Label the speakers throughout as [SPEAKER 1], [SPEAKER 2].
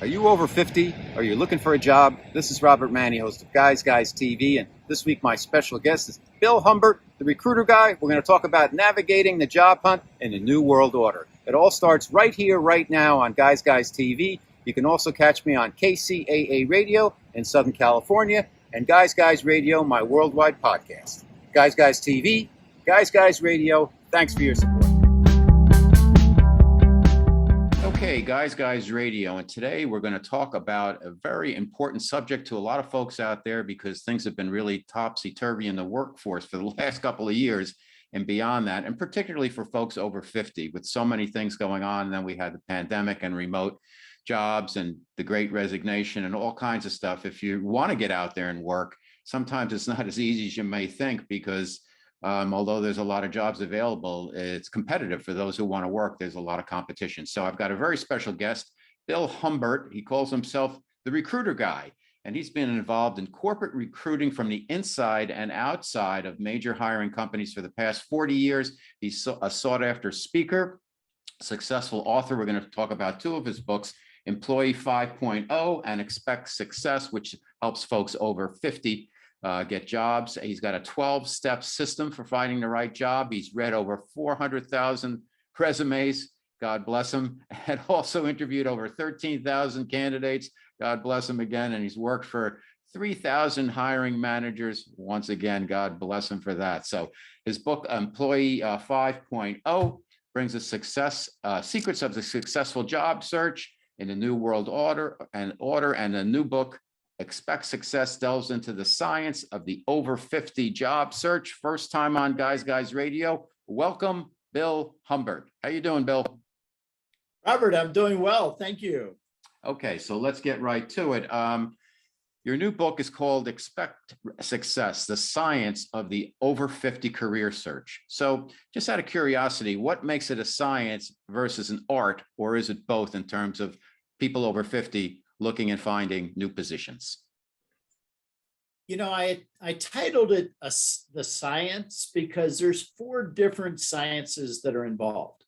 [SPEAKER 1] Are you over 50? Are you looking for a job? This is Robert Manni, host of Guys TV, and this week my special guest is Bill Humbert, the recruiter guy. We're going to talk about navigating the job hunt in the new world order. It all starts right here, right now on Guys TV. You can also catch me on KCAA Radio in Southern California and Guys Radio, my worldwide podcast. Guys TV, Guys Radio, thanks for your support. Okay, Guys Radio, and today we're going to talk about a very important subject to a lot of folks out there because things have been really topsy-turvy in the workforce for the last couple of years and beyond that, and particularly for folks over 50 with so many things going on. And then we had the pandemic and remote jobs and the great resignation and all kinds of stuff. If you want to get out there and work, sometimes it's not as easy as you may think because although there's a lot of jobs available, it's competitive for those who want to work. There's a lot of competition. So I've got a very special guest, Bill Humbert. He calls himself the recruiter guy, and he's been involved in corporate recruiting from the inside and outside of major hiring companies for the past 40 years. He's a sought-after speaker, successful author. We're going to talk about two of his books, Employee 5.0 and Expect Success, which helps folks over 50 get jobs. He's got a 12-step system for finding the right job. He's read over 400,000 resumes, God bless him, and also interviewed over 13,000 candidates, God bless him again, and he's worked for 3,000 hiring managers. Once again, God bless him for that. So his book, Employee 5.0, brings us secrets of the successful job search in the new world order, and the new book, Expect Success, delves into the science of the over 50 job search. First time on Guys Radio. Welcome, Bill Humbert. How you doing, Bill?
[SPEAKER 2] Robert, I'm doing well. Thank you.
[SPEAKER 1] Okay, so let's get right to it. Your new book is called Expect Success, the science of the over 50 career search. So just out of curiosity, what makes it a science versus an art, or is it both in terms of people over 50 looking and finding new positions?
[SPEAKER 2] You know, I titled it the science because there's four different sciences that are involved.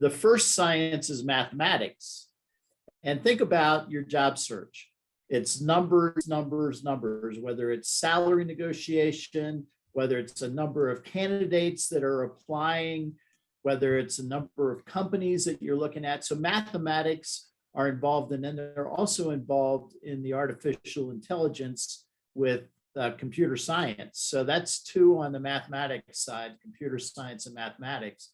[SPEAKER 2] The first science is mathematics. And think about your job search. It's numbers, whether it's salary negotiation, whether it's a number of candidates that are applying, whether it's a number of companies that you're looking at. So mathematics are involved, and then they're also involved in the artificial intelligence with computer science. So that's two on the mathematics side, computer science and mathematics.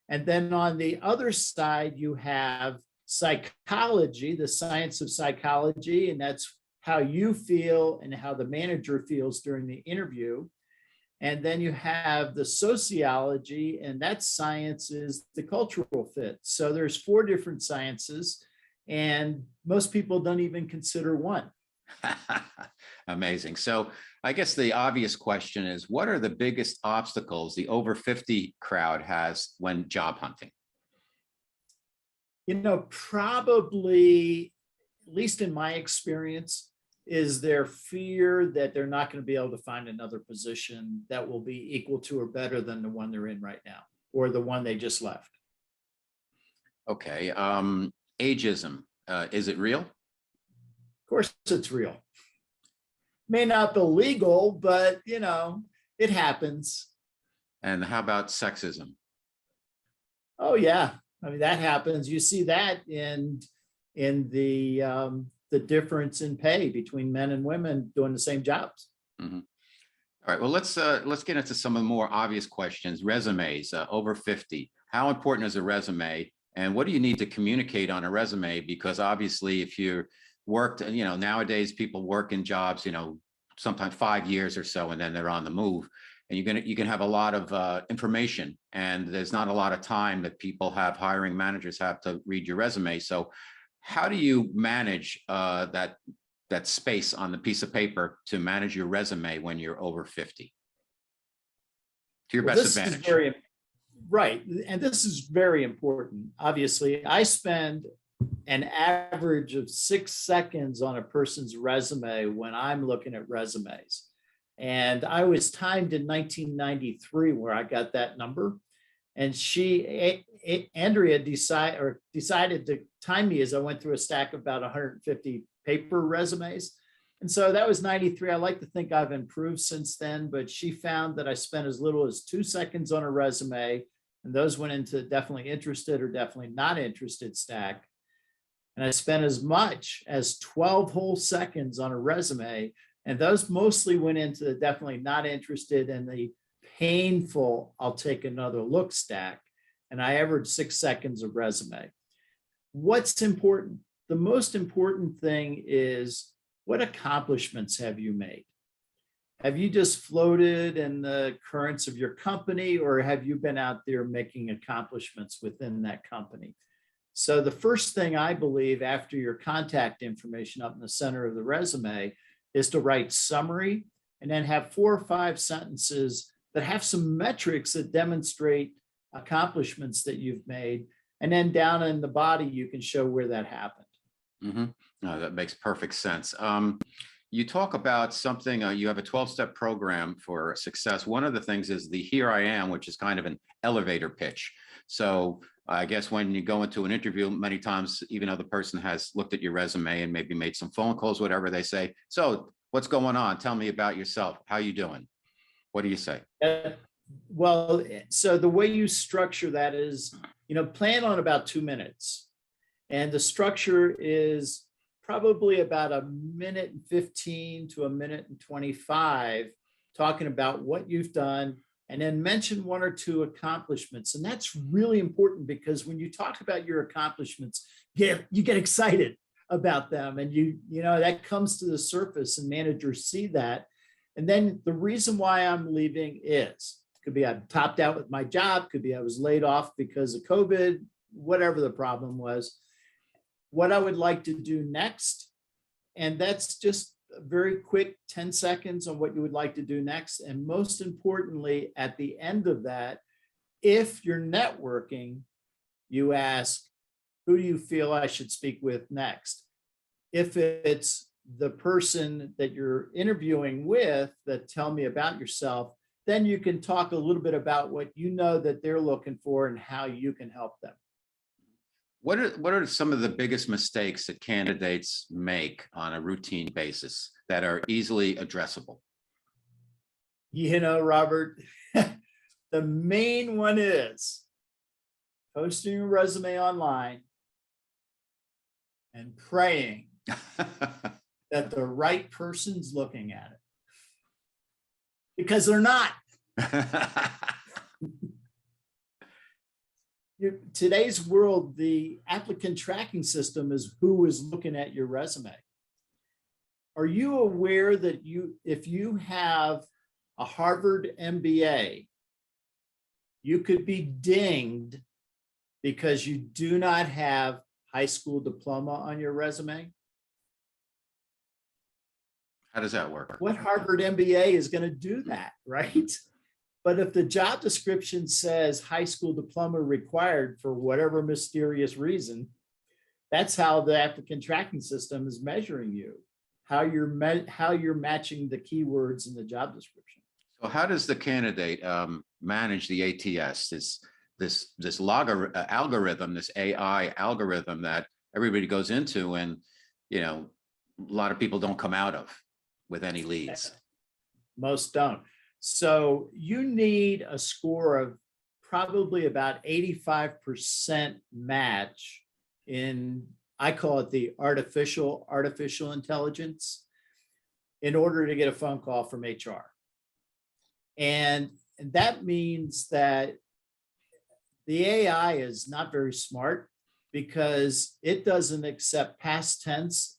[SPEAKER 2] And then on the other side, you have psychology, the science of psychology, and that's how you feel and how the manager feels during the interview. And then you have the sociology, and that science is the cultural fit. So there's four different sciences, and most people don't even consider one.
[SPEAKER 1] Amazing. So I guess the obvious question is, what are the biggest obstacles the over 50 crowd has when job hunting?
[SPEAKER 2] You know, probably, at least in my experience, is their fear that they're not going to be able to find another position that will be equal to or better than the one they're in right now, or the one they just left.
[SPEAKER 1] Okay. Ageism, is it real?
[SPEAKER 2] Of course it's real. May not be legal, but you know, it happens.
[SPEAKER 1] And how about sexism?
[SPEAKER 2] Oh yeah, I mean that happens. You see that in the difference in pay between men and women doing the same jobs.
[SPEAKER 1] Mm-hmm. All right. Well, let's get into some of the more obvious questions. Resumes, over 50. How important is a resume? And what do you need to communicate on a resume? Because obviously, if you worked, you know, nowadays people work in jobs, you know, sometimes 5 years or so, and then they're on the move. And you can have a lot of information, and there's not a lot of time that hiring managers have to read your resume. So how do you manage that space on the piece of paper to manage your resume when you're over 50? To your best advantage.
[SPEAKER 2] Right. And this is very important. Obviously, I spend an average of 6 seconds on a person's resume when I'm looking at resumes. And I was timed in 1993 where I got that number. And Andrea decided to time me as I went through a stack of about 150 paper resumes. And so that was 93. I like to think I've improved since then, but she found that I spent as little as 2 seconds on a resume, and those went into definitely interested or definitely not interested stack. And I spent as much as 12 whole seconds on a resume, and those mostly went into the definitely not interested and the painful I'll take another look stack. And I averaged 6 seconds of resume. What's important? The most important thing is, what accomplishments have you made? Have you just floated in the currents of your company, or have you been out there making accomplishments within that company? So the first thing I believe after your contact information up in the center of the resume is to write summary and then have 4 or 5 sentences that have some metrics that demonstrate accomplishments that you've made. And then down in the body, you can show where that happened.
[SPEAKER 1] Mm-hmm. No, that makes perfect sense. You talk about something, you have a 12-step program for success. One of the things is the here I am, which is kind of an elevator pitch. So I guess when you go into an interview, many times, even though the person has looked at your resume and maybe made some phone calls, whatever, they say, so what's going on? Tell me about yourself. How you doing? What do you say?
[SPEAKER 2] Well, so the way you structure that is, plan on about 2 minutes. And the structure is probably about 1:15 to 1:25, talking about what you've done, and then mention 1 or 2 accomplishments. And that's really important, because when you talk about your accomplishments, you get excited about them, and that comes to the surface, and managers see that. And then the reason why I'm leaving could be I topped out with my job, could be I was laid off because of COVID, whatever the problem was, what I would like to do next. And that's just a very quick 10 seconds on what you would like to do next. And most importantly, at the end of that, if you're networking, you ask, who do you feel I should speak with next? If it's the person that you're interviewing with that tell me about yourself, then you can talk a little bit about what you know that they're looking for and how you can help them.
[SPEAKER 1] What are some of the biggest mistakes that candidates make on a routine basis that are easily addressable?
[SPEAKER 2] Robert, the main one is posting your resume online and praying that the right person's looking at it, because they're not. Today's world, the applicant tracking system is who is looking at your resume. Are you aware that if you have a Harvard MBA, you could be dinged because you do not have high school diploma on your resume?
[SPEAKER 1] How does that work?
[SPEAKER 2] What Harvard MBA is going to do that, right? But if the job description says high school diploma required for whatever mysterious reason, that's how the applicant tracking system is measuring you, how you're matching the keywords in the job description.
[SPEAKER 1] So how does the candidate manage the ATS, this algorithm, this AI algorithm that everybody goes into, and a lot of people don't come out of with any leads?
[SPEAKER 2] Most don't. So you need a score of probably about 85% match in, I call it the artificial intelligence, in order to get a phone call from HR. And that means that the AI is not very smart, because it doesn't accept past tense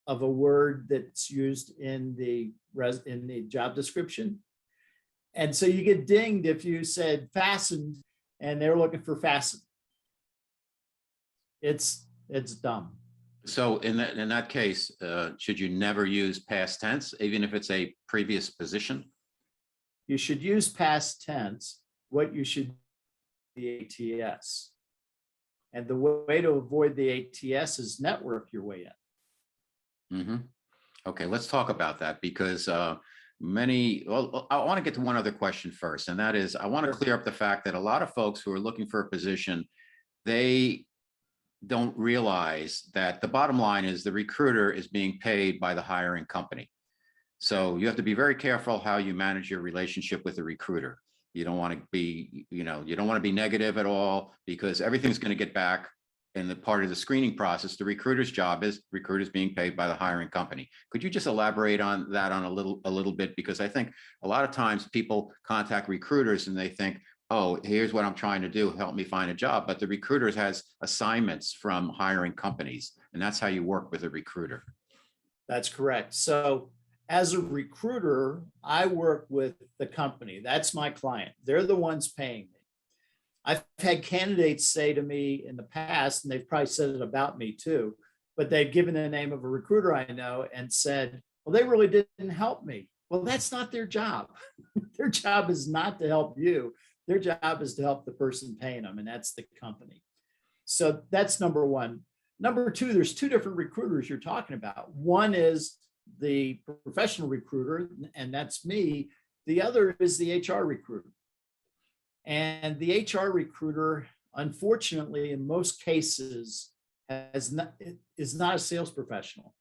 [SPEAKER 2] of a word that's used in the job description. And so you get dinged if you said fastened and they're looking for fastened. It's dumb.
[SPEAKER 1] So in that case, should you never use past tense, even if it's a previous position?
[SPEAKER 2] You should use past tense. What you should the ATS. And the way to avoid the ATS is network your way in.
[SPEAKER 1] Mm-hmm. Okay, let's talk about that, because well, I want to get to one other question first, and that is, I want to
[SPEAKER 2] Sure.
[SPEAKER 1] clear up the fact that a lot of folks who are looking for a position, they don't realize that the bottom line is the recruiter is being paid by the hiring company. So you have to be very careful how you manage your relationship with the recruiter. You don't want to be, you don't want to be negative at all, because everything's going to get back in the part of the screening process. The recruiter's job is recruiters being paid by the hiring company. Could you just elaborate on that on a little bit? Because I think a lot of times people contact recruiters and they think, oh, here's what I'm trying to do, help me find a job. But the recruiters has assignments from hiring companies, and that's how you work with a recruiter.
[SPEAKER 2] That's correct. So as a recruiter, I work with the company. That's my client. They're the ones paying me. I've had candidates say to me in the past, and they've probably said it about me too, but they've given the name of a recruiter I know and said, well, they really didn't help me. Well, that's not their job. Their job is not to help you. Their job is to help the person paying them, and that's the company. So that's number one. Number two, there's two different recruiters you're talking about. One is the professional recruiter, and that's me. The other is the HR recruiter. And the HR recruiter, unfortunately, in most cases, is not a sales professional.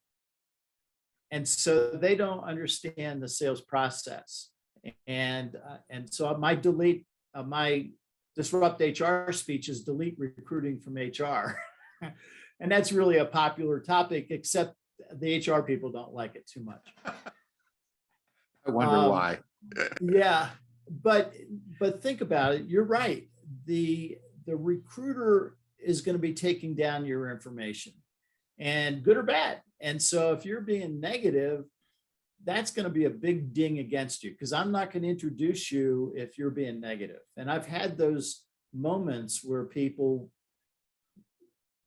[SPEAKER 2] And so they don't understand the sales process. And so my disrupt HR speech is delete recruiting from HR. And that's really a popular topic, except the HR people don't like it too much.
[SPEAKER 1] I wonder why.
[SPEAKER 2] Yeah, but think about it. You're right. The recruiter is going to be taking down your information, and good or bad. And so if you're being negative, that's going to be a big ding against you, because I'm not going to introduce you if you're being negative. And I've had those moments where people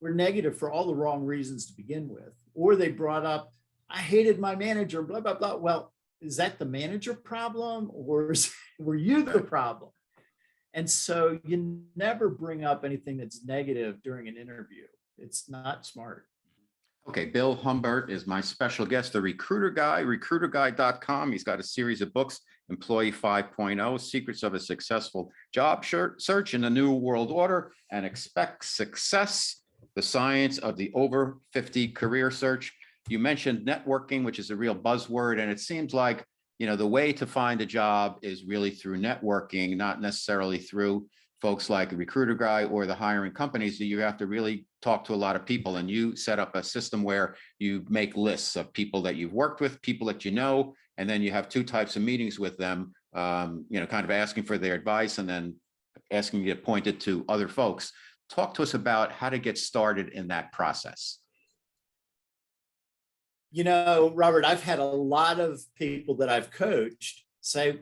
[SPEAKER 2] were negative for all the wrong reasons to begin with, or they brought up, I hated my manager, blah, blah, blah. Well, is that the manager problem, or were you the problem? And so you never bring up anything that's negative during an interview. It's not smart.
[SPEAKER 1] Okay, Bill Humbert is my special guest, the Recruiter Guy, recruiterguy.com. He's got a series of books, Employee 5.0, Secrets of a Successful Job Search in the New World Order, and Expect Success, the Science of the Over 50 Career Search. You mentioned networking, which is a real buzzword, and it seems like, the way to find a job is really through networking, not necessarily through folks like the Recruiter Guy or the hiring companies. You have to really talk to a lot of people, and you set up a system where you make lists of people that you've worked with, people that you know, and then you have two types of meetings with them, kind of asking for their advice and then asking you to point it to other folks. Talk to us about how to get started in that process.
[SPEAKER 2] Robert, I've had a lot of people that I've coached say,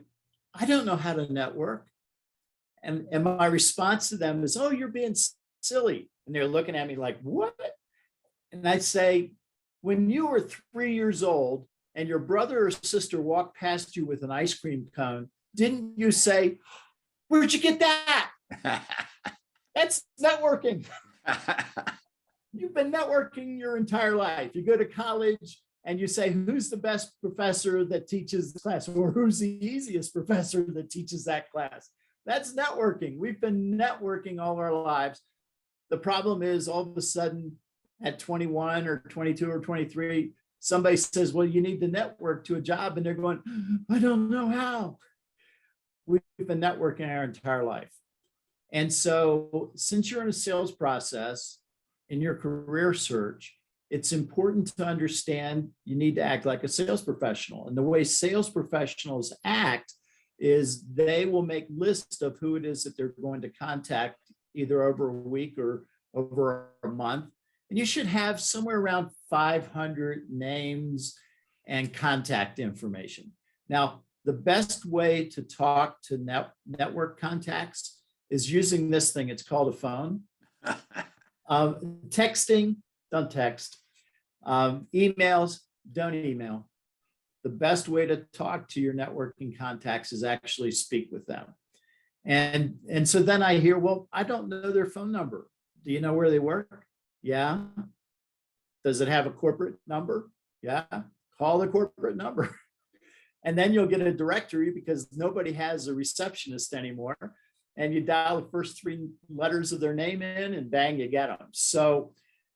[SPEAKER 2] I don't know how to network. And my response to them is, oh, you're being silly. And they're looking at me like, what? And I say, when you were 3 years old and your brother or sister walked past you with an ice cream cone, didn't you say, where'd you get that? That's networking. You've been networking your entire life. You go to college and you say, who's the best professor that teaches the class? Or who's the easiest professor that teaches that class? That's networking. We've been networking all our lives. The problem is, all of a sudden at 21 or 22 or 23, somebody says, well, you need to network to a job. And they're going, I don't know how. We've been networking our entire life. And so since you're in a sales process, in your career search, it's important to understand you need to act like a sales professional. And the way sales professionals act is they will make lists of who it is that they're going to contact, either over a week or over a month. And you should have somewhere around 500 names and contact information. Now, the best way to talk to network contacts is using this thing. It's called a phone. Texting, don't text. Emails, don't email. The best way to talk to your networking contacts is actually speak with them. And so then I hear, well, I don't know their phone number. Do you know where they work? Yeah. Does it have a corporate number? Yeah. Call the corporate number. And then you'll get a directory because nobody has a receptionist anymore. And you dial the first three letters of their name in and bang, you get them. So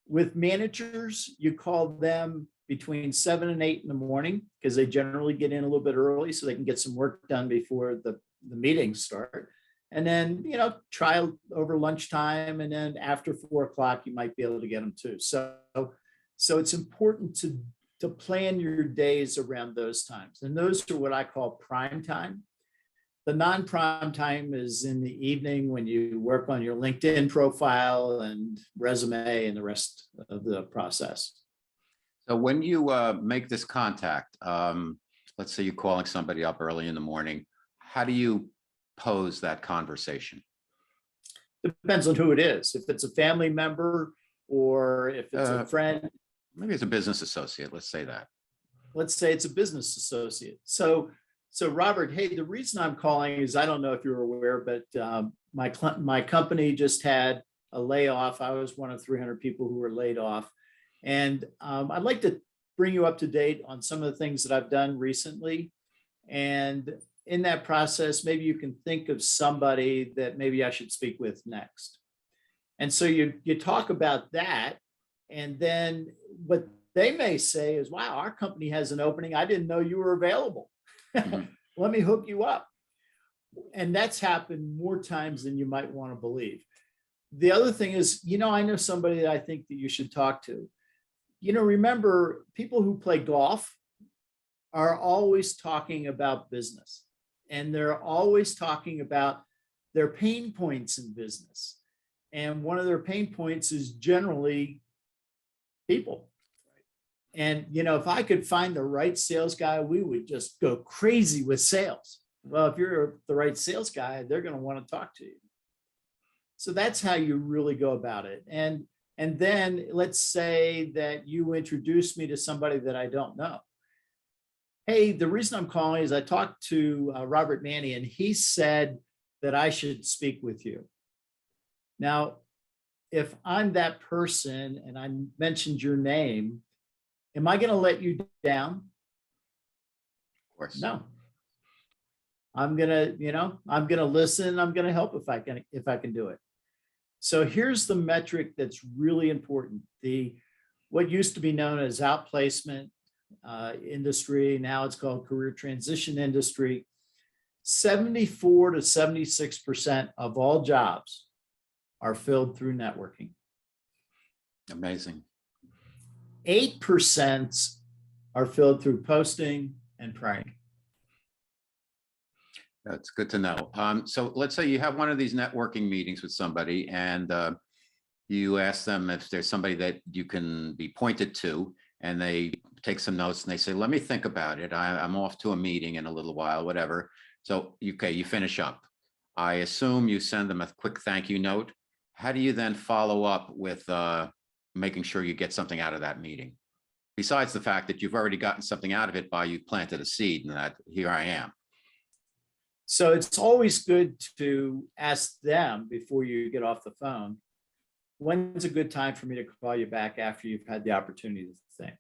[SPEAKER 2] with managers, you call them between 7 and 8 in the morning because they generally get in a little bit early so they can get some work done before the meetings start. And then, try over lunchtime. And then after 4 o'clock, you might be able to get them too. So it's important to plan your days around those times. And those are what I call prime time. The non-prime time is in the evening when you work on your LinkedIn profile and resume and the rest of the process.
[SPEAKER 1] So when you make this contact, let's say you're calling somebody up early in the morning, how do you pose that conversation?
[SPEAKER 2] Depends on who it is. If it's a family member or if it's a friend.
[SPEAKER 1] Maybe it's a business associate, let's say that.
[SPEAKER 2] Let's say it's a business associate. So Robert, hey, the reason I'm calling is, I don't know if you're aware, but my company just had a layoff. I was one of 300 people who were laid off. And I'd like to bring you up to date on some of the things that I've done recently. And in that process, maybe you can think of somebody that maybe I should speak with next. And so you talk about that. And then what they may say is, wow, our company has an opening. I didn't know you were available. Mm-hmm. Let me hook you up. And that's happened more times than you might want to believe. The other thing is, I know somebody that I think that you should talk to. Remember, people who play golf are always talking about business, and they're always talking about their pain points in business. And one of their pain points is generally people. And, if I could find the right sales guy, we would just go crazy with sales. Well, if you're the right sales guy, they're going to want to talk to you. So that's how you really go about it. And then let's say that you introduce me to somebody that I don't know. Hey, the reason I'm calling is I talked to Robert Manni, and he said that I should speak with you. Now, if I'm that person and I mentioned your name, am I going to let you down?
[SPEAKER 1] Of course.
[SPEAKER 2] No. I'm going to listen. I'm going to help if I can do it. So here's the metric that's really important. What used to be known as outplacement industry, now it's called career transition industry. 74 to 76% of all jobs are filled through networking.
[SPEAKER 1] Amazing.
[SPEAKER 2] 8% are filled through posting and praying.
[SPEAKER 1] That's good to know. So let's say you have one of these networking meetings with somebody, and you ask them if there's somebody that you can be pointed to, and they take some notes and they say, let me think about it. I'm off to a meeting in a little while, whatever. So, okay, you finish up. I assume you send them a quick thank you note. How do you then follow up with making sure you get something out of that meeting? Besides the fact that you've already gotten something out of it by you planted a seed and that here I am.
[SPEAKER 2] So it's always good to ask them before you get off the phone, when's a good time for me to call you back after you've had the opportunity to think?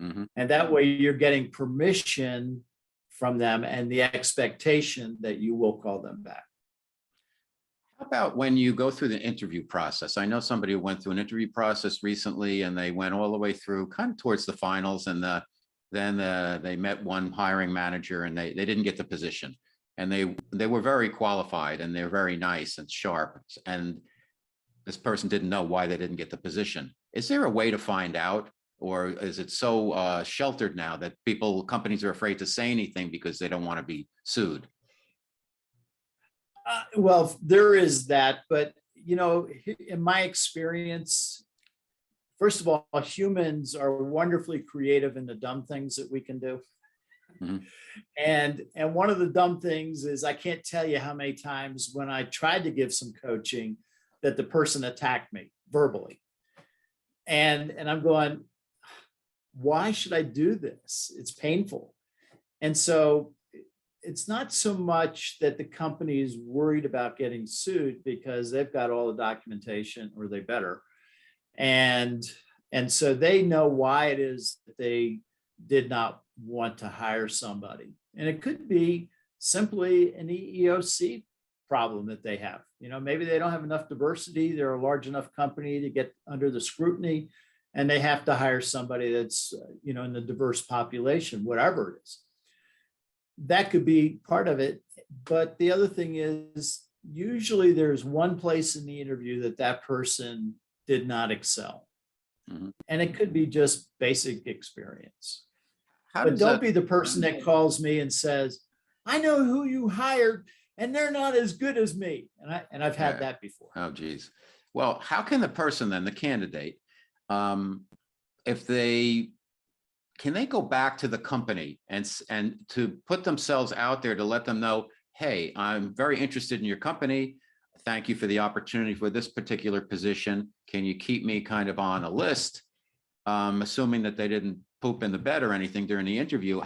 [SPEAKER 2] Mm-hmm. And that way you're getting permission from them and the expectation that you will call them back.
[SPEAKER 1] How about when you go through the interview process? I know somebody who went through an interview process recently, and they went all the way through kind of towards the finals, and then they met one hiring manager, and they didn't get the position. And they were very qualified, and they're very nice and sharp. And this person didn't know why they didn't get the position. Is there a way to find out, or is it so sheltered now that companies are afraid to say anything because they don't want to be sued?
[SPEAKER 2] Well, there is that, but in my experience, first of all, humans are wonderfully creative in the dumb things that we can do. Mm-hmm. And one of the dumb things is, I can't tell you how many times when I tried to give some coaching that the person attacked me verbally. And I'm going, why should I do this? It's painful. And so it's not so much that the company is worried about getting sued because they've got all the documentation, or they better. And so they know why it is that did not want to hire somebody. And it could be simply an EEOC problem that they have. Maybe they don't have enough diversity. They're a large enough company to get under the scrutiny, and they have to hire somebody that's, in the diverse population, whatever it is. That could be part of it. But the other thing is, usually there's one place in the interview that person did not excel. Mm-hmm. And it could be just basic experience. But don't be the person that calls me and says, I know who you hired and they're not as good as me. And I've had that before.
[SPEAKER 1] Oh, geez. Well, how can the person then, the candidate, if can they go back to the company and to put themselves out there to let them know, hey, I'm very interested in your company. Thank you for the opportunity for this particular position. Can you keep me kind of on a list? Assuming that they didn't poop in the bed or anything during the interview,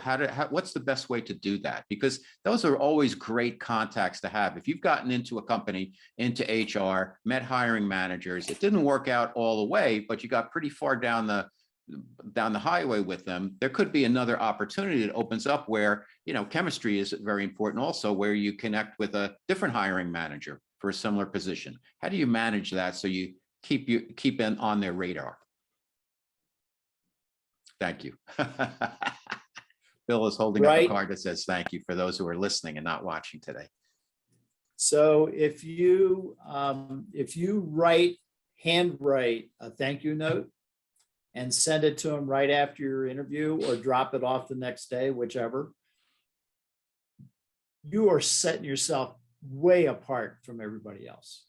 [SPEAKER 1] what's the best way to do that? Because those are always great contacts to have. If you've gotten into a company, into HR, met hiring managers, it didn't work out all the way, but you got pretty far down the highway with them, there could be another opportunity that opens up where, chemistry is very important also, where you connect with a different hiring manager for a similar position. How do you manage that so you keep in on their radar? Thank you. Bill is holding up a card that says thank you for those who are listening and not watching today.
[SPEAKER 2] So if you handwrite a thank you note and send it to them right after your interview, or drop it off the next day, whichever, you are setting yourself way apart from everybody else.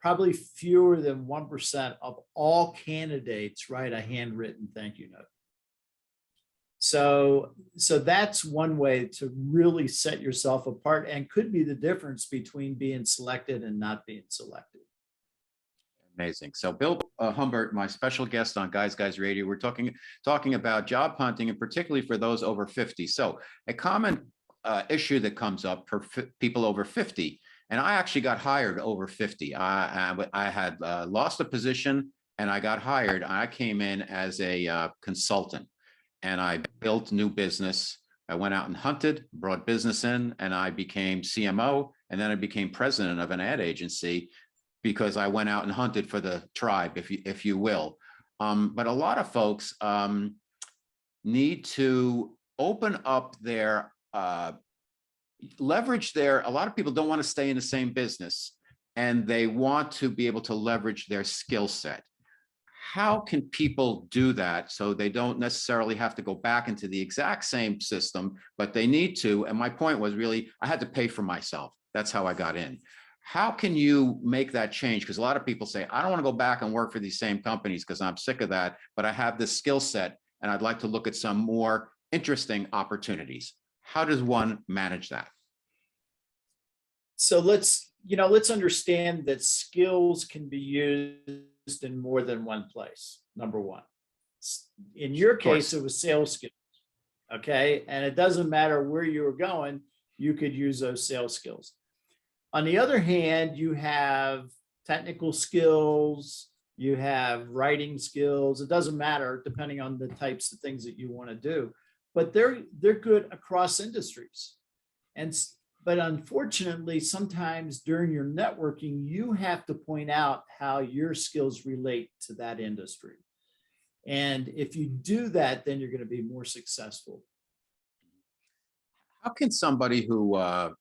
[SPEAKER 2] Probably fewer than 1% of all candidates write a handwritten thank you note. So that's one way to really set yourself apart, and could be the difference between being selected and not being selected.
[SPEAKER 1] Amazing. So Bill Humbert, my special guest on Guys Radio, we're talking about job hunting, and particularly for those over 50. So a common issue that comes up for people over 50, and I actually got hired over 50. I had lost a position and I got hired. I came in as a consultant, and I built new business. I went out and hunted, brought business in, and I became CMO, and then I became president of an ad agency, because I went out and hunted for the tribe, if you will. But a lot of folks need to open up their leverage a lot of people don't want to stay in the same business, and they want to be able to leverage their skill set. How can people do that so they don't necessarily have to go back into the exact same system, but they need to? And my point was really, I had to pay for myself. That's how I got in. How can you make that change? Because a lot of people say, I don't want to go back and work for these same companies because I'm sick of that, but I have this skill set and I'd like to look at some more interesting opportunities. How does one manage that?
[SPEAKER 2] So let's understand that skills can be used in more than one place. Number one, in your case, it was sales skills. Okay. And it doesn't matter where you were going, you could use those sales skills. On the other hand, you have technical skills, you have writing skills. It doesn't matter, depending on the types of things that you want to do, but they're good across industries. But unfortunately, sometimes during your networking, you have to point out how your skills relate to that industry. And if you do that, then you're going to be more successful.
[SPEAKER 1] How can somebody who, I'm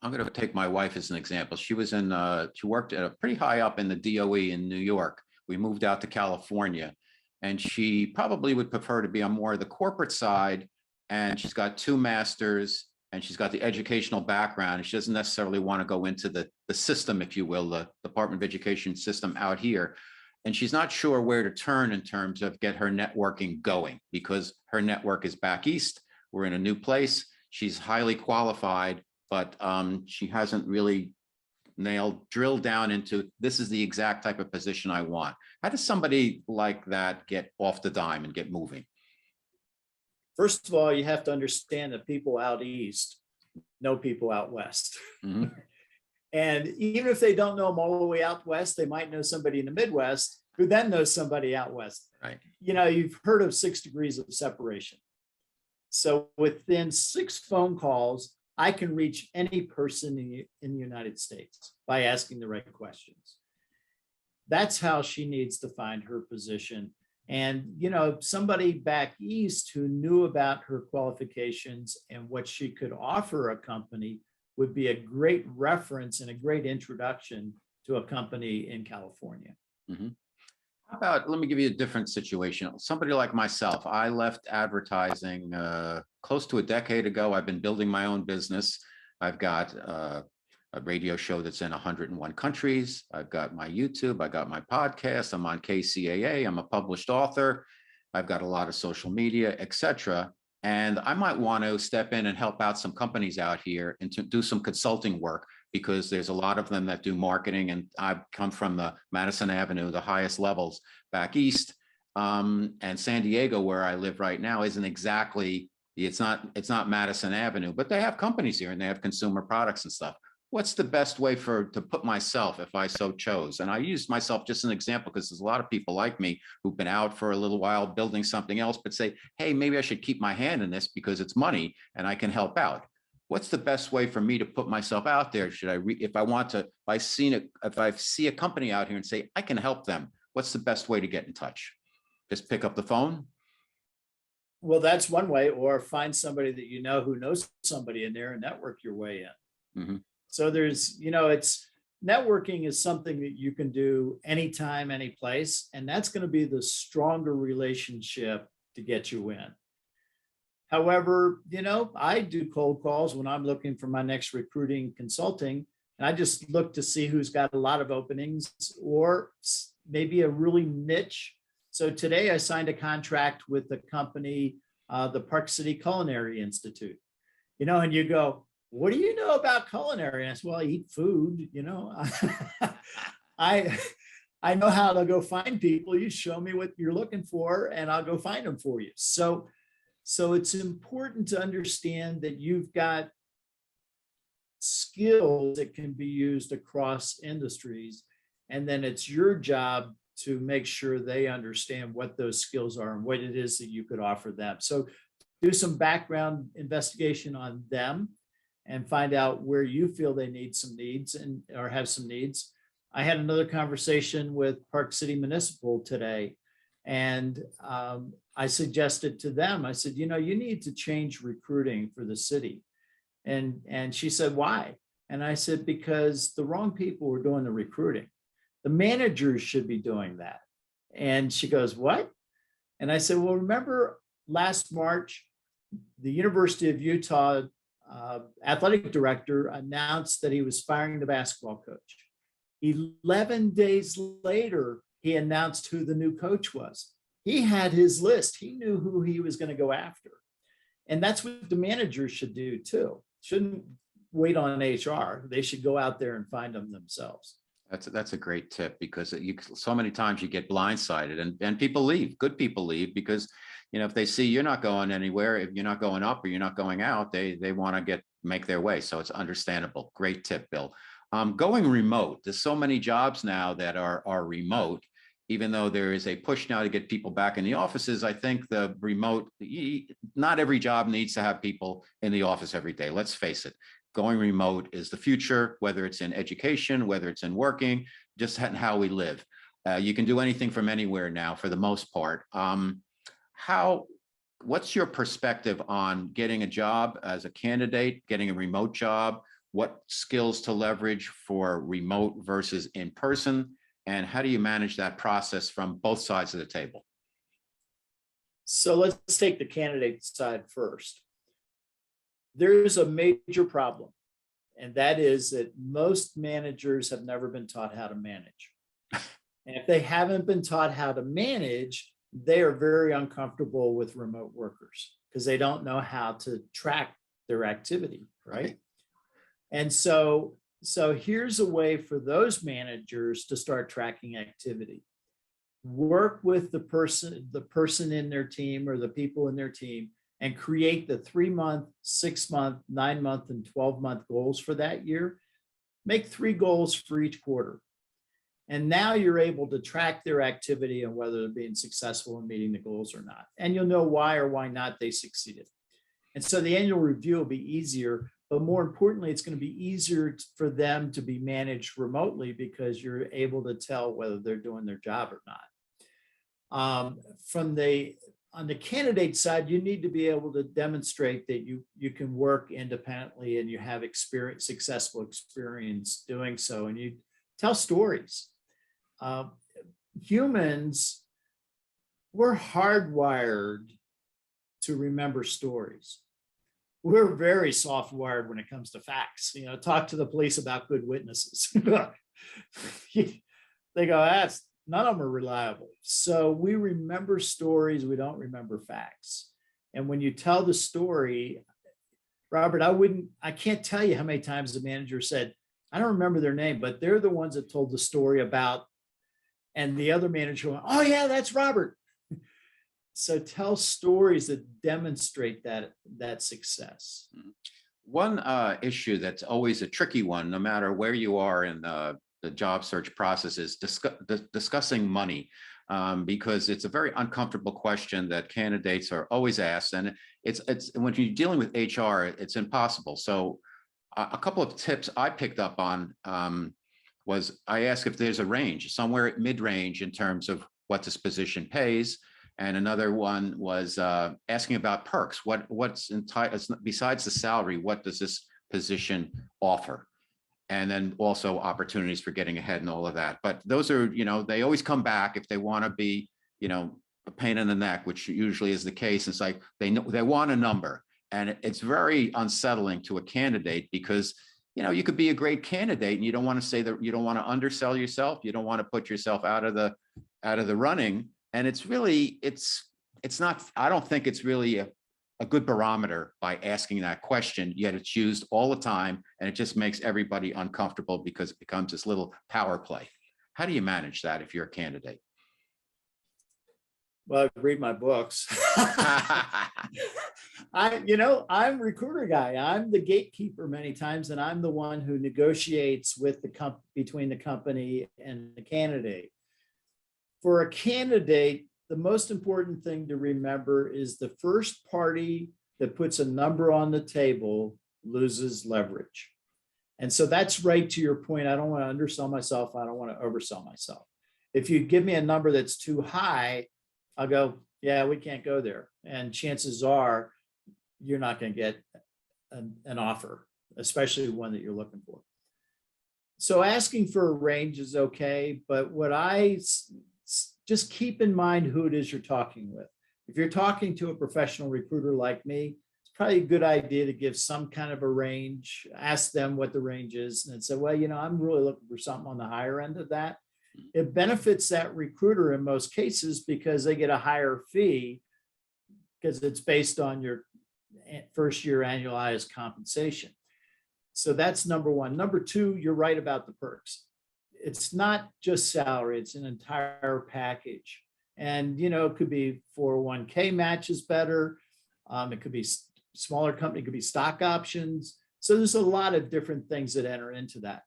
[SPEAKER 1] going to take my wife as an example. She worked at a pretty high up in the DOE in New York. We moved out to California, and she probably would prefer to be on more of the corporate side. And she's got 2 masters, and she's got the educational background, and she doesn't necessarily want to go into the system, if you will, the Department of Education system out here. And she's not sure where to turn in terms of get her networking going, because her network is back east. We're in a new place. She's highly qualified, but she hasn't really drilled down into, this is the exact type of position I want. How does somebody like that get off the dime and get moving?
[SPEAKER 2] First of all, you have to understand that people out east know people out west. Mm-hmm. And even if they don't know them all the way out west, they might know somebody in the Midwest. who then knows somebody out west.
[SPEAKER 1] Right.
[SPEAKER 2] You know, you've heard of 6 degrees of separation. So within 6 phone calls, I can reach any person in the United States by asking the right questions. That's how she needs to find her position. And, you know, somebody back east who knew about her qualifications and what she could offer a company would be a great reference and a great introduction to a company in California.
[SPEAKER 1] Mm-hmm. How about, let me give you a different situation. Somebody like myself, I left advertising close to a decade ago. I've been building my own business. I've got a radio show that's in 101 countries. I've got my YouTube, I got my podcast, I'm on KCAA, I'm a published author. I've got a lot of social media, etc. And I might want to step in and help out some companies out here and to do some consulting work, because there's a lot of them that do marketing. And I've come from the Madison Avenue, the highest levels back east. And San Diego, where I live right now, isn't exactly, it's not Madison Avenue, but they have companies here and they have consumer products and stuff. What's the best way to put myself, if I so chose? And I use myself just an example because there's a lot of people like me who've been out for a little while building something else, but say, hey, maybe I should keep my hand in this because it's money and I can help out. What's the best way for me to put myself out there? Should I, if I want to, if I see a company out here and say, I can help them, what's the best way to get in touch? Just pick up the phone?
[SPEAKER 2] Well, that's one way, or find somebody that you know who knows somebody in there and network your way in.
[SPEAKER 1] Mm-hmm.
[SPEAKER 2] So there's, you know, it's networking is something that you can do anytime, any place, and that's going to be the stronger relationship to get you in. However, you know, I do cold calls when I'm looking for my next recruiting consulting, and I just look to see who's got a lot of openings or maybe a really niche. So today I signed a contract with the company, the Park City Culinary Institute, you know, and you go, what do you know about culinary? And I said, well, I eat food, you know. I know how to go find people. You show me what you're looking for and I'll go find them for you. So it's important to understand that you've got skills that can be used across industries. And then it's your job to make sure they understand what those skills are and what it is that you could offer them. So do some background investigation on them and find out where you feel they need some needs or have some needs. I had another conversation with Park City Municipal today, and I suggested to them, I said, you know, you need to change recruiting for the city. And she said, why? And I said, because the wrong people were doing the recruiting. The managers should be doing that. And she goes, what? And I said, well, remember last March, the University of Utah athletic director announced that he was firing the basketball coach. 11 days later, he announced who the new coach was. He had his list. He knew who he was going to go after. And that's what the managers should do too. Shouldn't wait on HR. They should go out there and find them themselves.
[SPEAKER 1] That's a great tip, because so many times you get blindsided and people leave. Good people leave because, you know, if they see you're not going anywhere, if you're not going up or you're not going out, they want to make their way. So it's understandable. Great tip, Bill. Going remote. There's so many jobs now that are remote, even though there is a push now to get people back in the offices. I think the remote, not every job needs to have people in the office every day. Let's face it. Going remote is the future, whether it's in education, whether it's in working, just how we live. You can do anything from anywhere now for the most part. What's your perspective on getting a job as a candidate, getting a remote job? What skills to leverage for remote versus in person? And how do you manage that process from both sides of the table?
[SPEAKER 2] So let's take the candidate side first. There's a major problem, and that is that most managers have never been taught how to manage. And if they haven't been taught how to manage, they are very uncomfortable with remote workers because they don't know how to track their activity, right? And so here's a way for those managers to start tracking activity. Work with the person in their team or the people in their team and create the 3-month, 6-month, 9-month, and 12-month goals for that year. Make 3 goals for each quarter. And now you're able to track their activity and whether they're being successful in meeting the goals or not. And you'll know why or why not they succeeded. And so the annual review will be easier, but more importantly, it's going to be easier for them to be managed remotely because you're able to tell whether they're doing their job or not. On the candidate side, you need to be able to demonstrate that you can work independently and you have successful experience doing so, and you tell stories. Humans, we're hardwired to remember stories. We're very soft wired when it comes to facts. Talk to the police about good witnesses. They go, none of them are reliable. So we remember stories, we don't remember facts. And when you tell the story, Robert, I can't tell you how many times the manager said, I don't remember their name, but they're the ones that told the story about, and the other manager went, oh yeah, that's Robert. So tell stories that demonstrate that success.
[SPEAKER 1] One issue that's always a tricky one, no matter where you are in the job search process, is discussing money, because it's a very uncomfortable question that candidates are always asked, and it's when you're dealing with HR, it's impossible. So a couple of tips I picked up on was I asked if there's a range, somewhere at mid-range in terms of what this position pays. And another one was asking about perks. What's besides the salary, what does this position offer? And then also opportunities for getting ahead and all of that. But those are, they always come back if they want to be, a pain in the neck, which usually is the case. It's like they want a number. And it's very unsettling to a candidate because, you could be a great candidate and you don't want to say that, you don't want to undersell yourself. You don't want to put yourself out of the running. And it's really, it's not, I don't think it's really a good barometer by asking that question, yet it's used all the time. And it just makes everybody uncomfortable because it becomes this little power play. How do you manage that if you're a candidate?
[SPEAKER 2] Well, I read my books. I'm a recruiter guy. I'm the gatekeeper many times, and I'm the one who negotiates with between the company and the candidate. For a candidate, the most important thing to remember is the first party that puts a number on the table loses leverage. And so that's right to your point. I don't want to undersell myself. I don't want to oversell myself. If you give me a number that's too high, I'll go, yeah, we can't go there. And chances are you're not going to get an offer, especially one that you're looking for. So asking for a range is okay, but just keep in mind who it is you're talking with. If you're talking to a professional recruiter like me, it's probably a good idea to give some kind of a range, ask them what the range is, and say, well, I'm really looking for something on the higher end of that. It benefits that recruiter in most cases because they get a higher fee because it's based on your first year annualized compensation. So that's number one. Number two, you're right about the perks. It's not just salary, it's an entire package. And, it could be 401k matches better. It could be smaller company, it could be stock options. So there's a lot of different things that enter into that.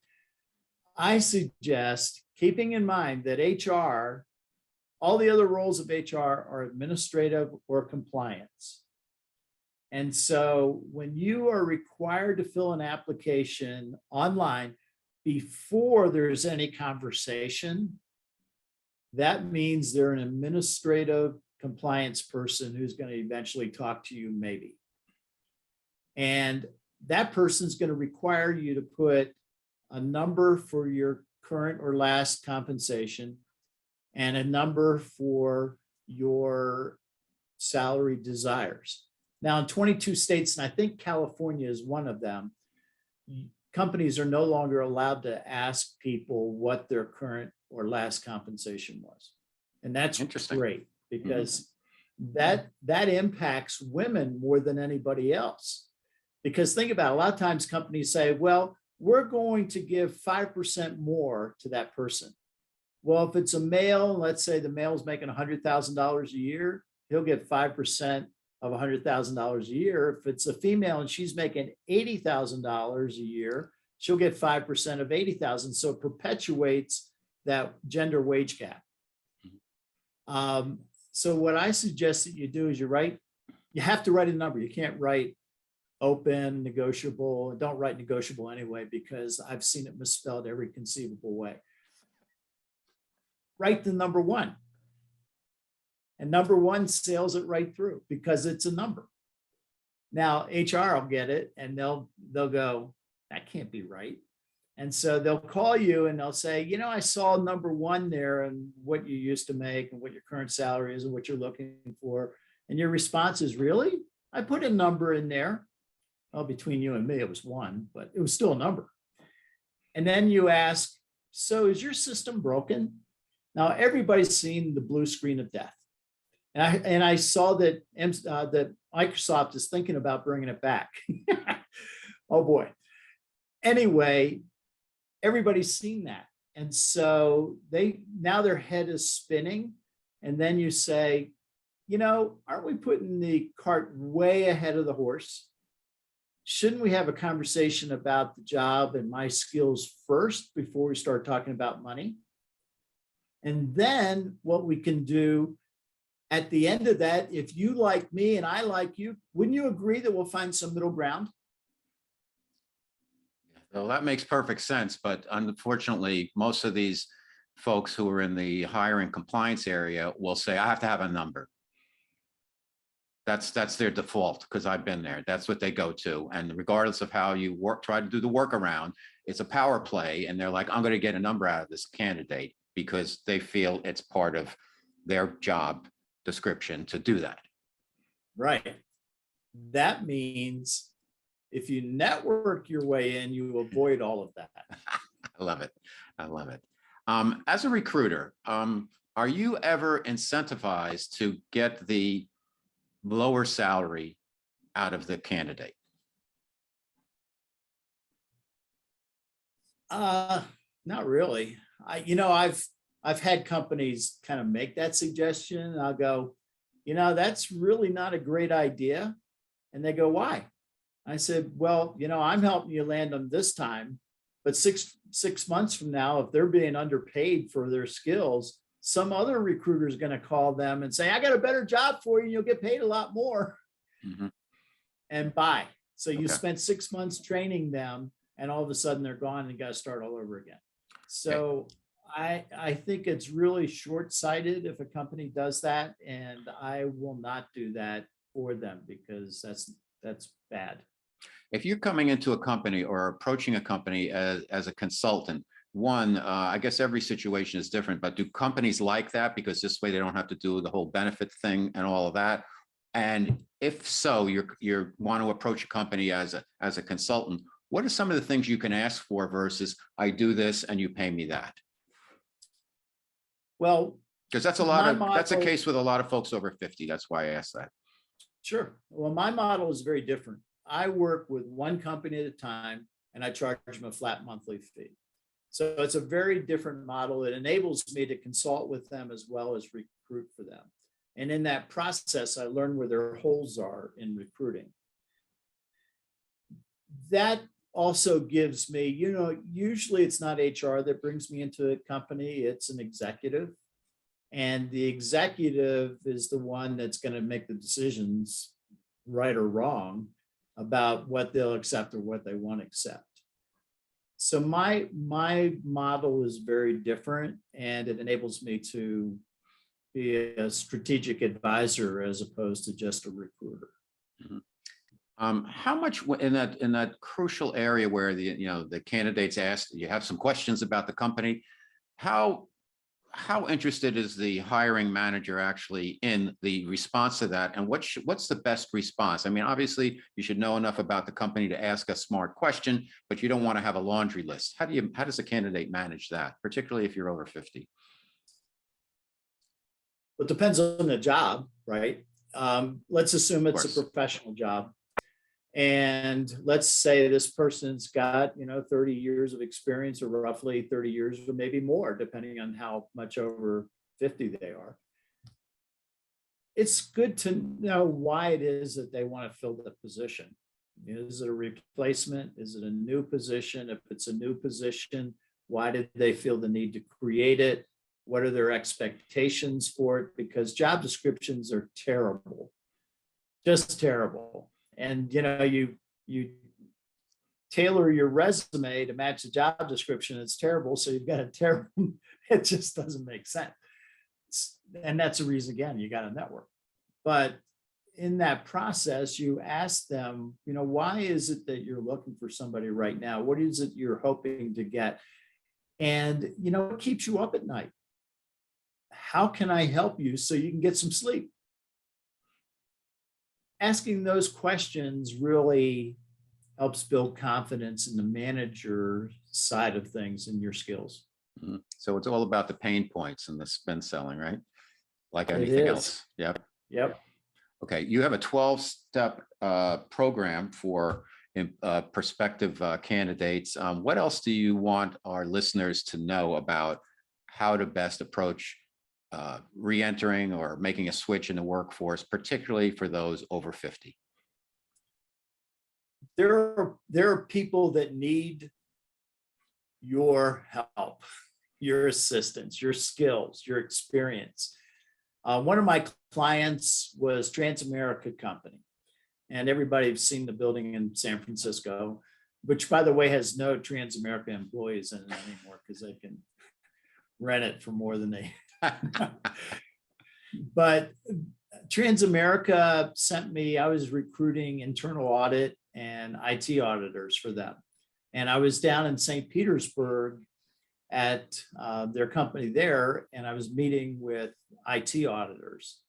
[SPEAKER 2] I suggest keeping in mind that HR, all the other roles of HR are administrative or compliance. And so when you are required to fill an application online, before there's any conversation, that means they're an administrative compliance person who's going to eventually talk to you, maybe. And that person's going to require you to put a number for your current or last compensation and a number for your salary desires. Now, in 22 states, and I think California is one of them, companies are no longer allowed to ask people what their current or last compensation was. And that's great because that impacts women more than anybody else. Because think about it, a lot of times companies say, well, we're going to give 5% more to that person. Well, if it's a male, let's say the male's making $100,000 a year, he'll get 5% of $100,000 a year. If it's a female and she's making $80,000 a year, she'll get 5% of $80,000. So it perpetuates that gender wage gap. So what I suggest that you do is you have to write a number. You can't write open, negotiable. Don't write negotiable anyway, because I've seen it misspelled every conceivable way. Write the number one. And number one sails it right through because it's a number. Now, HR will get it and they'll go, that can't be right. And so they'll call you and they'll say, I saw number one there and what you used to make and what your current salary is and what you're looking for. And your response is, really? I put a number in there. Well, between you and me, it was one, but it was still a number. And then you ask, so is your system broken? Now, everybody's seen the blue screen of death. And I saw that that Microsoft is thinking about bringing it back. Oh boy. Anyway, everybody's seen that. And so now their head is spinning. And then you say, aren't we putting the cart way ahead of the horse? Shouldn't we have a conversation about the job and my skills first before we start talking about money? And then what we can do at the end of that, if you like me and I like you, wouldn't you agree that we'll find some middle ground?
[SPEAKER 1] Well, that makes perfect sense. But unfortunately, most of these folks who are in the hiring compliance area will say, I have to have a number. That's their default, because I've been there. That's what they go to. And regardless of how you try to do the workaround, it's a power play. And they're like, I'm going to get a number out of this candidate because they feel it's part of their job description to do that.
[SPEAKER 2] Right. That means if you network your way in, you avoid all of that.
[SPEAKER 1] I love it. I love it. As a recruiter, are you ever incentivized to get the lower salary out of the candidate?
[SPEAKER 2] Not really. I've had companies kind of make that suggestion. I'll go, that's really not a great idea. And they go, why? I said, well, I'm helping you land them this time, but six months from now, if they're being underpaid for their skills, some other recruiter is going to call them and say, I got a better job for you. And you'll get paid a lot more. Mm-hmm. And bye. So you spent 6 months training them and all of a sudden they're gone and you got to start all over again. So I think it's really short-sighted if a company does that, and I will not do that for them because that's bad.
[SPEAKER 1] If you're coming into a company or approaching a company as a consultant, I guess every situation is different, but do companies like that because this way they don't have to do the whole benefit thing and all of that? And if so, you want to approach a company as a consultant, what are some of the things you can ask for versus I do this and you pay me that?
[SPEAKER 2] Well,
[SPEAKER 1] because that's a case with a lot of folks over 50. That's why I asked that.
[SPEAKER 2] Sure. Well, my model is very different. I work with one company at a time and I charge them a flat monthly fee. So it's a very different model. It enables me to consult with them as well as recruit for them. And in that process, I learn where their holes are in recruiting. That also gives me, usually it's not HR that brings me into a company, it's an executive. And the executive is the one that's going to make the decisions, right or wrong, about what they'll accept or what they won't accept. So my model is very different, and it enables me to be a strategic advisor as opposed to just a recruiter.
[SPEAKER 1] Mm-hmm. How much in that crucial area where the candidates ask, you have some questions about the company, how interested is the hiring manager actually in the response to that, and what's the best response? I mean, obviously you should know enough about the company to ask a smart question, but you don't want to have a laundry list. How does a candidate manage that, particularly if you're over 50?
[SPEAKER 2] It depends on the job, right? Let's assume it's a professional job. And let's say this person's got, 30 years of experience, or roughly 30 years, or maybe more, depending on how much over 50 they are. It's good to know why it is that they want to fill the position. Is it a replacement? Is it a new position? If it's a new position, Why did they feel the need to create it? What are their expectations for it? Because job descriptions are terrible, just terrible. And you tailor your resume to match the job description. It's terrible. So you've got a terrible, it just doesn't make sense. And that's the reason, again, you got to network. But in that process, you ask them, why is it that you're looking for somebody right now? What is it you're hoping to get? And, what keeps you up at night? How can I help you so you can get some sleep? Asking those questions really helps build confidence in the manager side of things and your skills.
[SPEAKER 1] So it's all about the pain points and the spin selling, right? Like
[SPEAKER 2] It
[SPEAKER 1] anything
[SPEAKER 2] is.
[SPEAKER 1] else. Yep.
[SPEAKER 2] Yep.
[SPEAKER 1] Okay. You have a 12-step program for prospective candidates. What else do you want our listeners to know about how to best approach re-entering or making a switch in the workforce, particularly for those over 50?
[SPEAKER 2] There are people that need your help, your assistance, your skills, your experience. One of my clients was Transamerica Company, and everybody's seen the building in San Francisco, which, by the way, has no Transamerica employees in it anymore because they can rent it for more than they. But Transamerica sent me, I was recruiting internal audit and IT auditors for them. And I was down in St. Petersburg at their company there, and I was meeting with IT auditors.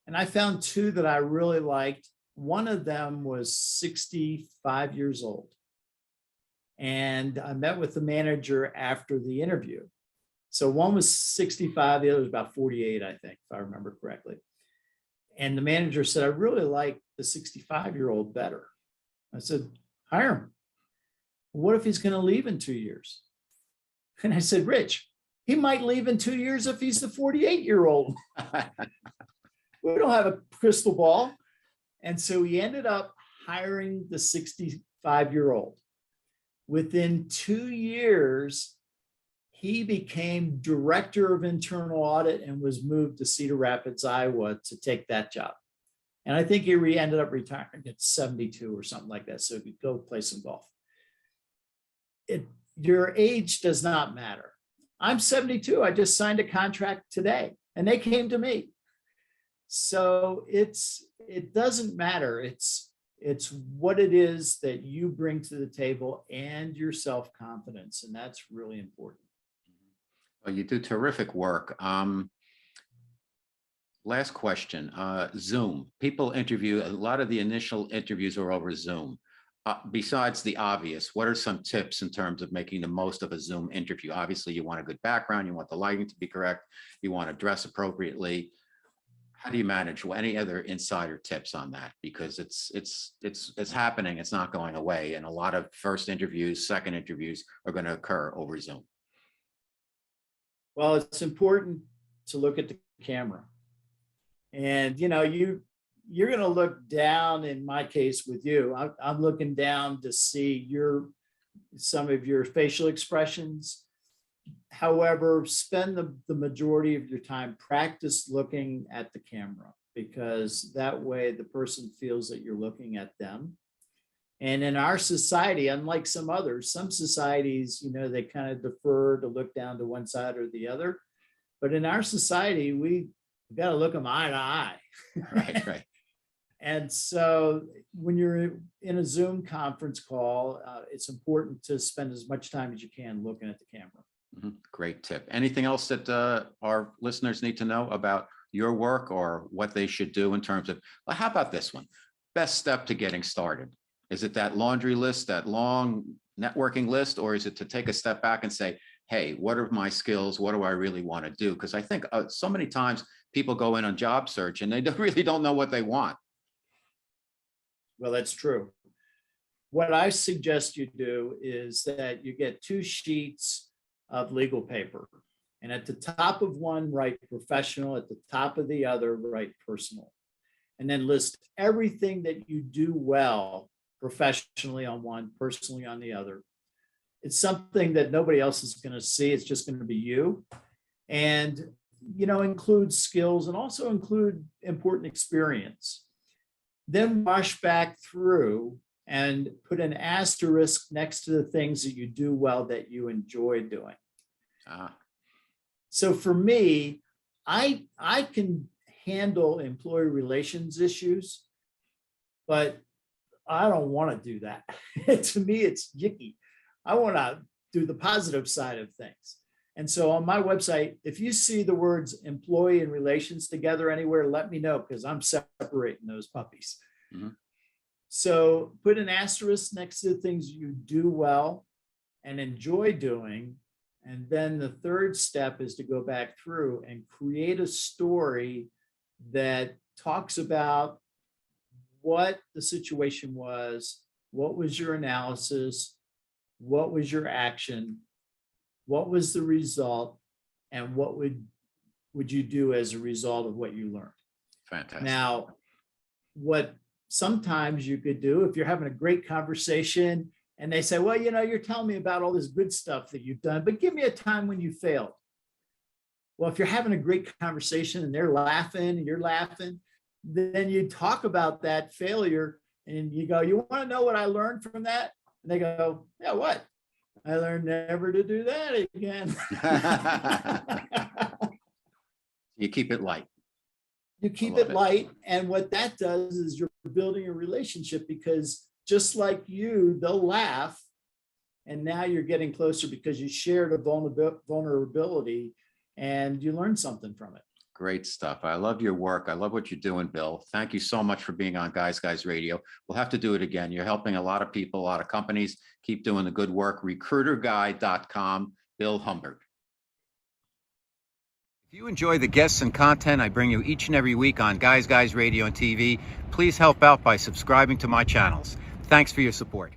[SPEAKER 2] And I found two that I really liked. One of them was 65 years old. And I met with the manager after the interview. So one was 65, the other was about 48, I think, if I remember correctly. And the manager said, I really like the 65-year-old better. I said, hire him. What if he's going to leave in 2 years? And I said, Rich, he might leave in 2 years if he's the 48-year-old. We don't have a crystal ball. And so he ended up hiring the 65-year-old. Within 2 years, he became director of internal audit and was moved to Cedar Rapids, Iowa to take that job. And I think he ended up retiring at 72 or something like that. So he could go play some golf. Your age does not matter. I'm 72. I just signed a contract today and they came to me. So it doesn't matter. It's what it is that you bring to the table and your self-confidence. And that's really important.
[SPEAKER 1] Well, you do terrific work. Last question, Zoom. People interview, a lot of the initial interviews are over Zoom. Besides the obvious, what are some tips in terms of making the most of a Zoom interview? Obviously, you want a good background, you want the lighting to be correct, you want to dress appropriately. How do you manage? Any other insider tips on that? Because it's happening, it's not going away, and a lot of first interviews, second interviews are going to occur over Zoom.
[SPEAKER 2] Well, it's important to look at the camera. And, you're going to look down, in my case with you, I'm looking down to see some of your facial expressions. However, spend the majority of your time practice looking at the camera, because that way the person feels that you're looking at them. And in our society, unlike some others, some societies, they kind of defer to look down to one side or the other. But in our society, we've got to look them eye to eye.
[SPEAKER 1] Right.
[SPEAKER 2] And so when you're in a Zoom conference call, it's important to spend as much time as you can looking at the camera.
[SPEAKER 1] Mm-hmm. Great tip. Anything else that our listeners need to know about your work or what they should do in terms of, well, how about this one? Best step to getting started. Is it that laundry list, that long networking list, or is it to take a step back and say, hey, what are my skills? What do I really want to do? Because I think so many times people go in on job search and they really don't know what they want.
[SPEAKER 2] Well, that's true. What I suggest you do is that you get 2 sheets of legal paper. And at the top of one, write professional. At the top of the other, write personal. And then list everything that you do well professionally on one, personally on the other. It's something that nobody else is going to see. It's just going to be you. And, include skills and also include important experience. Then wash back through and put an asterisk next to the things that you do well that you enjoy doing. So for me, I can handle employee relations issues, but I don't want to do that. To me, it's yicky. I want to do the positive side of things. And so on my website, if you see the words employee and relations together anywhere, let me know, because I'm separating those puppies. Mm-hmm. So put an asterisk next to the things you do well and enjoy doing. And then the third step is to go back through and create a story that talks about what the situation was, what was your analysis, what was your action, what was the result, and what would you do as a result of what you learned.
[SPEAKER 1] Fantastic.
[SPEAKER 2] Now, what sometimes you could do if you're having a great conversation and they say, well, you're telling me about all this good stuff that you've done, but give me a time when you failed. Well, if you're having a great conversation and they're laughing and you're laughing, then you talk about that failure and you go, you want to know what I learned from that? And they go, yeah, what? I learned never to do that again.
[SPEAKER 1] You keep it light.
[SPEAKER 2] You keep it light. And what that does is you're building a relationship, because just like you, they'll laugh. And now you're getting closer because you shared a vulnerability and you learned something from it.
[SPEAKER 1] Great stuff. I love your work. I love what you're doing, Bill. Thank you so much for being on Guys Radio. We'll have to do it again. You're helping a lot of people, a lot of companies. Keep doing the good work. Recruiterguy.com, Bill Humbert. If you enjoy the guests and content I bring you each and every week on Guys Radio and TV, please help out by subscribing to my channels. Thanks for your support.